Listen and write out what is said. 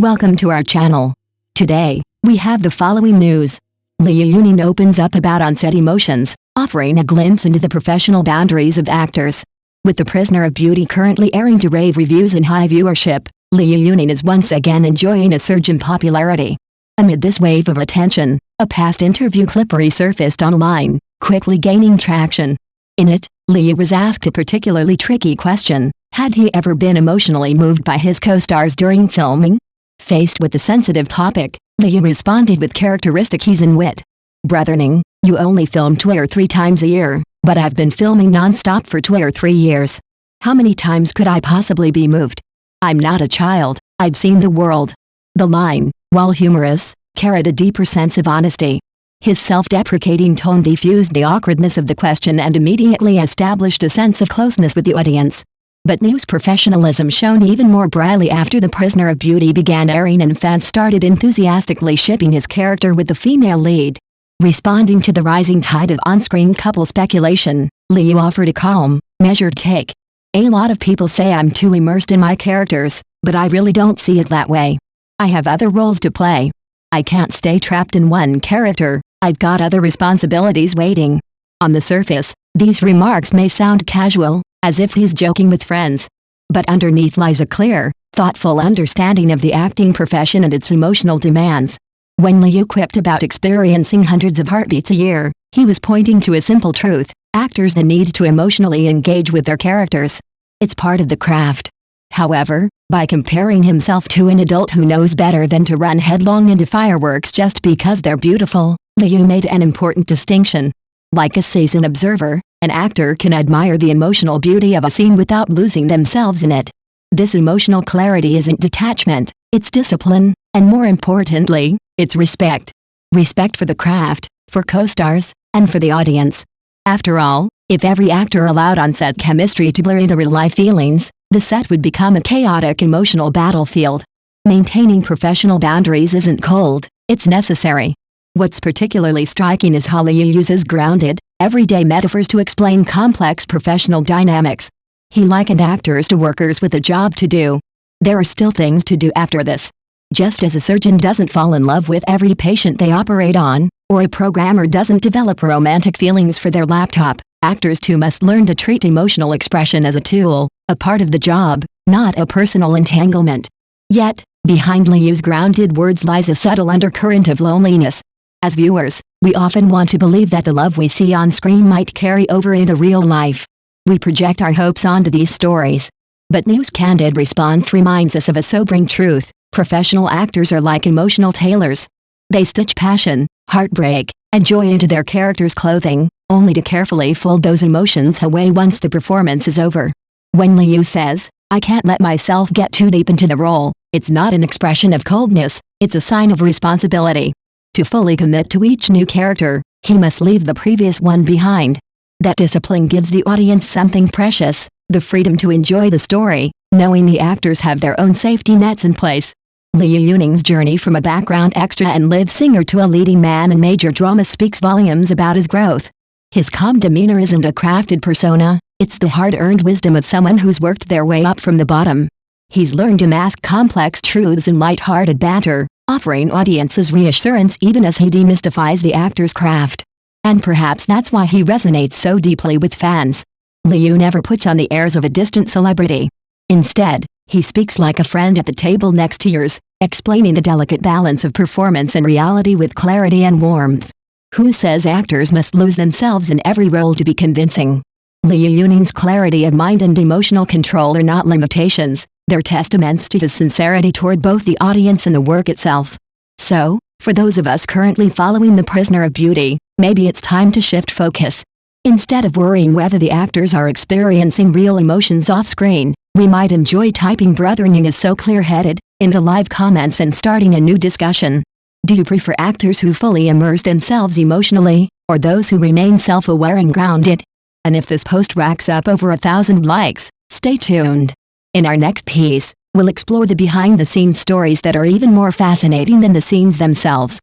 Welcome to our channel. Today, we have the following news. Liu Yuning opens up about on-set emotions, offering a glimpse into the professional boundaries of actors. With The Prisoner of Beauty currently airing to rave reviews and high viewership, Liu Yuning is once again enjoying a surge in popularity. Amid this wave of attention, a past interview clip resurfaced online, quickly gaining traction. In it, Liu was asked a particularly tricky question: had he ever been emotionally moved by his co-stars during filming? Faced with the sensitive topic, Liu responded with characteristic ease and wit. "Brothering, you only film 2 or 3 times a year, but I've been filming non-stop for 2 or 3 years. How many times could I possibly be moved? I'm not a child, I've seen the world." The line, while humorous, carried a deeper sense of honesty. His self-deprecating tone diffused the awkwardness of the question and immediately established a sense of closeness with the audience. But Liu's professionalism shone even more brightly after The Prisoner of Beauty began airing and fans started enthusiastically shipping his character with the female lead. Responding to the rising tide of on-screen couple speculation, Liu offered a calm, measured take. "A lot of people say I'm too immersed in my characters, but I really don't see it that way. I have other roles to play. I can't stay trapped in one character, I've got other responsibilities waiting." On the surface, these remarks may sound casual, as if he's joking with friends. But underneath lies a clear, thoughtful understanding of the acting profession and its emotional demands. When Liu quipped about experiencing hundreds of heartbeats a year, he was pointing to a simple truth: actors need to emotionally engage with their characters. It's part of the craft. However, by comparing himself to an adult who knows better than to run headlong into fireworks just because they're beautiful, Liu made an important distinction. Like a seasoned observer, an actor can admire the emotional beauty of a scene without losing themselves in it. This emotional clarity isn't detachment, it's discipline, and more importantly, it's respect. Respect for the craft, for co-stars, and for the audience. After all, if every actor allowed on-set chemistry to blur the real-life feelings, the set would become a chaotic emotional battlefield. Maintaining professional boundaries isn't cold, it's necessary. What's particularly striking is how Liu uses grounded, everyday metaphors to explain complex professional dynamics. He likened actors to workers with a job to do. There are still things to do after this. Just as a surgeon doesn't fall in love with every patient they operate on, or a programmer doesn't develop romantic feelings for their laptop, actors too must learn to treat emotional expression as a tool, a part of the job, not a personal entanglement. Yet, behind Liu's grounded words lies a subtle undercurrent of loneliness. As viewers, we often want to believe that the love we see on screen might carry over into real life. We project our hopes onto these stories. But Liu's candid response reminds us of a sobering truth: professional actors are like emotional tailors. They stitch passion, heartbreak, and joy into their characters' clothing, only to carefully fold those emotions away once the performance is over. When Liu says, "I can't let myself get too deep into the role," it's not an expression of coldness, it's a sign of responsibility. To fully commit to each new character, he must leave the previous one behind. That discipline gives the audience something precious: the freedom to enjoy the story, knowing the actors have their own safety nets in place. Liu Yuning's journey from a background extra and live singer to a leading man in major dramas speaks volumes about his growth. His calm demeanor isn't a crafted persona, it's the hard-earned wisdom of someone who's worked their way up from the bottom. He's learned to mask complex truths in light-hearted banter, offering audiences reassurance even as he demystifies the actor's craft. And perhaps that's why he resonates so deeply with fans. Liu never puts on the airs of a distant celebrity. Instead, he speaks like a friend at the table next to yours, explaining the delicate balance of performance and reality with clarity and warmth. Who says actors must lose themselves in every role to be convincing? Liu Yuning's clarity of mind and emotional control are not limitations, they're testaments to his sincerity toward both the audience and the work itself. So, for those of us currently following The Prisoner of Beauty, maybe it's time to shift focus. Instead of worrying whether the actors are experiencing real emotions off-screen, we might enjoy typing "Brothering is so clear-headed" in the live comments and starting a new discussion. Do you prefer actors who fully immerse themselves emotionally, or those who remain self-aware and grounded? And if this post racks up over 1,000 likes, stay tuned. In our next piece, we'll explore the behind-the-scenes stories that are even more fascinating than the scenes themselves.